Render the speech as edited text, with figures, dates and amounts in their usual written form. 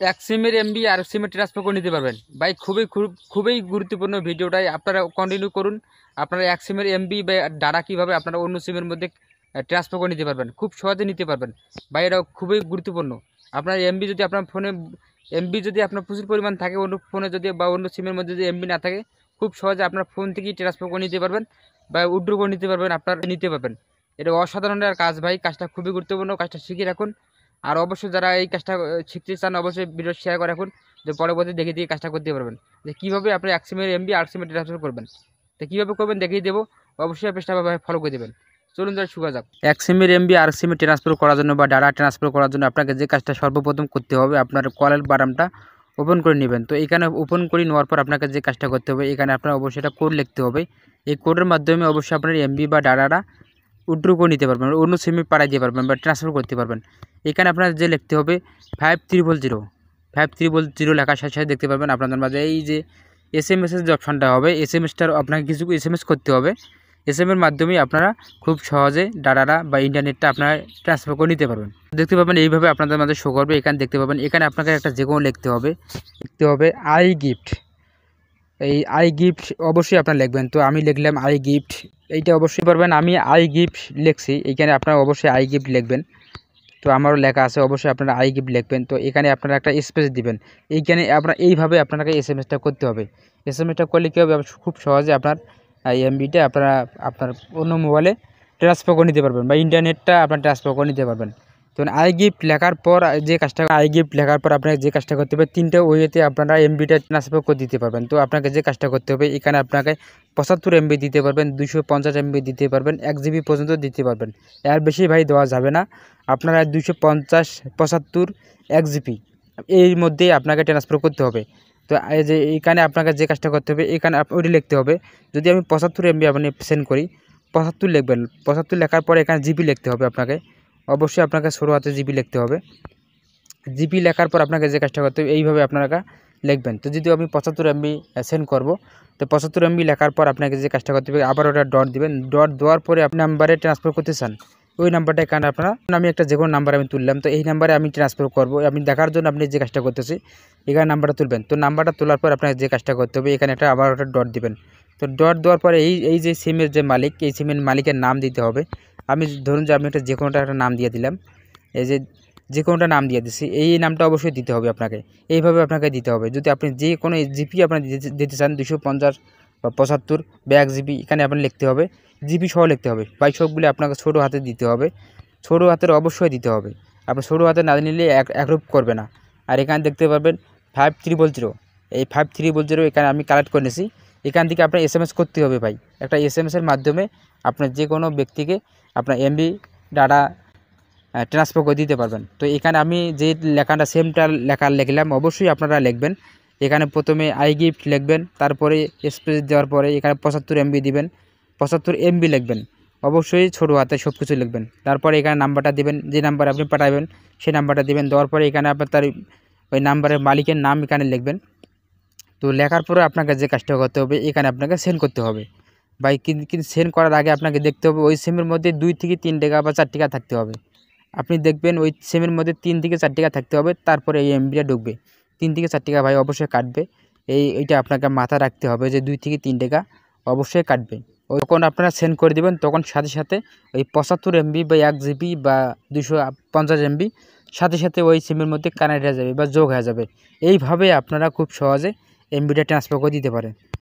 এক সিমের এমবি আর সিমে ট্রান্সফার করে নিতে পারবেন ভাই। খুবই গুরুত্বপূর্ণ ভিডিওটাই আপনারা কন্টিনিউ করুন। আপনারা এক সিমের এমবি বা ডাটা কীভাবে আপনারা অন্য সিমের মধ্যে ট্রান্সফার করে নিতে পারবেন, খুব সহজে নিতে পারবেন ভাই। এটা খুবই গুরুত্বপূর্ণ। আপনার এমবি যদি আপনার ফোনে যদি আপনার প্রচুর পরিমাণ থাকে, অন্য ফোনে যদি বা অন্য সিমের মধ্যে যদি এমবি না থাকে, খুব সহজে আপনার ফোন থেকেই ট্রান্সফার করে নিতে পারবেন বা উইথড্র করে নিতে পারবেন, আপনার নিতে পারবেন। এটা অসাধারণ কাজ ভাই, কাজটা খুবই গুরুত্বপূর্ণ, কাজটা শিখে রাখুন। আর অবশ্যই যারা এই কাজটা শিখতে চান অবশ্যই ভিডিও শেয়ার করে রাখুন, যে পরবর্তী দেখে দিয়ে কাজটা করতে পারবেন, যে কীভাবে আপনি এক সিমের এমবি আর সিমে ট্রান্সফার করবেন। তো কীভাবে করবেন দেখিয়ে দেবো, অবশ্যই পেজটা ফলো করে দেবেন। চলুন যারা শুরু যাক। এক সিমের এমবি আর সিমে ট্রান্সফার করার জন্য বা ডাটা ট্রান্সফার করার জন্য আপনাকে যে কাজটা সর্বপ্রথম করতে হবে, আপনার কলের বাটনটা ওপেন করে নেবেন। তো এখানে ওপেন করে নেওয়ার পর আপনাকে যে কাজটা করতে হবে, এখানে আপনার অবশ্যই একটা কোড লিখতে হবে। এই কোডের মাধ্যমে অবশ্যই আপনার এমবি বা ডাটাটা উইথড্র করে নিতে পারবেন, অন্য সিমে পাঠিয়ে দিতে পারবেন বা ট্রান্সফার করতে পারবেন। এখানে আপনার যে লিখতে হবে 5300 লেখার সাথে সাথে দেখতে পারবেন আপনাদের মাঝে এই যে SMS এর যে অপশানটা হবে, SMS-টার আপনাকে কিছু SMS করতে হবে। SMS-এর মাধ্যমে আপনারা খুব সহজে ডাটাটা বা ইন্টারনেটটা আপনারা ট্রান্সফার করে নিতে পারবেন। দেখতে পাবেন এইভাবে আপনাদের মাঝে শো করবে। এখানে দেখতে পাবেন, এখানে আপনাকে একটা যে কোনো লিখতে হবে আই গিফট। এই আই গিফট অবশ্যই আপনারা লিখবেন। তো আমি লিখলাম আই গিফট, এইটা অবশ্যই পারবেন। আমি আই গিফট লিখছি, এইখানে আপনারা অবশ্যই আই গিফট লিখবেন। তো আমারও লেখা আছে, অবশ্যই আপনারা আই গিফট লিখবেন। তো এখানে আপনারা একটা স্পেস দিবেন। এইখানে আপনারা এইভাবে আপনাকে SMS-টা করতে হবে। SMS-টা করলে কী হবে, খুব সহজে আপনার এমবিটা আপনার অন্য মোবাইলে ট্রান্সফার করে নিতে পারবেন বা ইন্টারনেটটা আপনার ট্রান্সফার করে নিতে পারবেন। তো আই গিফট লেখার পর আপনাকে যে কাজটা করতে হবে, 3টে ওয়েতে আপনারা এমবিটা ট্রান্সফার করে দিতে পারবেন। তো আপনাকে যে কাজটা করতে হবে, এখানে আপনাকে 75 MB দিতে পারবেন, 250 MB দিতে পারবেন, 1 GB পর্যন্ত দিতে পারবেন। এর বেশি ভাই দেওয়া যাবে না। আপনারা 250, 75, 1 GB এর মধ্যেই আপনাকে ট্রান্সফার করতে হবে। তো এই যে এইখানে আপনাকে যে কাজটা করতে হবে, এখানে ওইটা লিখতে হবে। যদি আমি 75 MB আপনি সেন্ড করি, 75 লিখবেন। 75 লেখার পরে এখানে জিবি লিখতে হবে আপনাকে। অবশ্যই আপনাকে ছোটো হাতে জিবি লিখতে হবে। জিবি লেখার পর আপনাকে যে কাজটা করতে হবে, এইভাবে আপনারা লিখবেন। তো যদি আমি 75 MB সেন্ড করব, তো 75 MB লেখার পর আপনাকে যে কাজটা করতে হবে, আবার ওটা ডট দিবেন। ডট দেওয়ার পরে আপনি নাম্বারে ট্রান্সফার করতে চান, ওই নাম্বারটা এখানে আপনারা, আমি একটা যে কোনো নাম্বার আমি তুললাম, তো এই নাম্বারে আমি ট্রান্সফার করব। আমি দেখার জন্য আপনি যে কাজটা করতেছি, এখানে নাম্বারটা তুলবেন। তো নাম্বারটা তোলার পর আপনাকে যে কাজটা করতে হবে, এখানে একটা আবার ওটা ডট দিবেন। তো ডট দেওয়ার পরে এই যে সিমের যে মালিক, এই সিমের মালিকের নাম দিতে হবে। আমি ধরুন যে আমি যে কোনোটা একটা নাম দিয়ে দিলাম, এই যে কোনোটা নাম দিয়ে দিচ্ছি, এই নামটা অবশ্যই দিতে হবে আপনাকে। এইভাবে আপনাকে দিতে হবে। যদি আপনি যে কোনো জিপি আপনার দিতে চান, 250 বা 75 বা 1 GB, এখানে আপনার লিখতে হবে, জিপি সহ লিখতে হবে ভাই। সবগুলো আপনাকে ছোটো হাতে দিতে হবে, ছোটো হাতের অবশ্যই দিতে হবে। আপনি ছোটো হাতে না নিলে একরূপ করবে না। আর এখানে দেখতে পারবেন 5300, এই 5300 এখানে আমি কালেক্ট করে নিয়েছি। এখান থেকে আপনার SMS করতে হবে ভাই। একটা SMS-এর মাধ্যমে আপনার যে কোনো ব্যক্তিকে আপনার এমবি ডাটা ট্রান্সফার করে দিতে পারবেন। তো এখানে আমি যে লেখাটা সেমটা লিখলাম, অবশ্যই আপনারা লিখবেন। এখানে প্রথমে আই গিফট লিখবেন, তারপরে স্পেস দেওয়ার পরে এখানে 75 MB দিবেন, 75 MB লিখবেন। অবশ্যই ছোটো হাতে সব কিছু লিখবেন। তারপরে এখানে নাম্বারটা দিবেন, যে নাম্বার আপনি পাঠাবেন সেই নাম্বারটা দিবেন। দেওয়ার পরে এখানে আপনার তার ওই নাম্বারের মালিকের নাম এখানে লিখবেন। তো লেখার পরে আপনাকে যে কাজটা করতে হবে, এখানে আপনাকে সেন্ড করতে হবে ভাই। কিন্তু সেন্ড করার আগে আপনাকে দেখতে হবে ওই সিমের মধ্যে 2 থেকে 3 টাকা বা 4 টাকা থাকতে হবে। আপনি দেখবেন ওই সিমের মধ্যে 3 থেকে 4 টাকা থাকতে হবে, তারপরে এই এমবিটা ঢুকবে। 3 থেকে 4 টাকা ভাই অবশ্যই কাটবে। এইটা আপনাকে মাথায় রাখতে হবে যে 2 থেকে 3 টাকা অবশ্যই কাটবে। যখন আপনারা সেন্ড করে দেবেন, তখন সাথে সাথে ওই 75 MB বা 1 GB বা 250 MB সাথে সাথে ওই সিমের মধ্যে কানেক্ট হয়ে যাবে বা যোগ হয়ে যাবে। এইভাবে আপনারা খুব সহজে এমবিটা ট্রান্সফার করে দিতে পারেন।